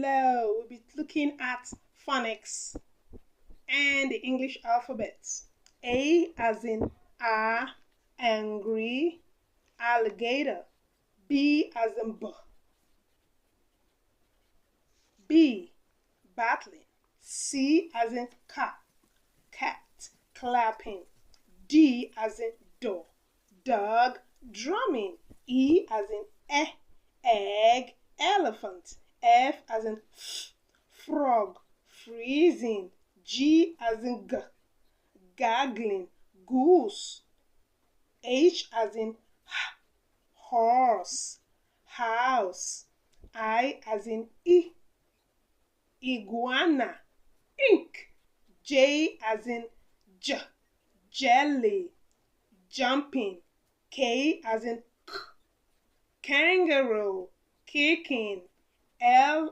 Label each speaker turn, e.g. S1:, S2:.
S1: Hello, we'll be looking at phonics and the English alphabet. A as in angry, alligator. B as in B, battling. C as in cat, clapping. D as in dog, drumming. E as in egg, elephant. F as in frog, freezing. G as in gaggling, goose. H as in horse, house. I as in iguana, ink. J as in jelly, jumping. K as in kangaroo, kicking. L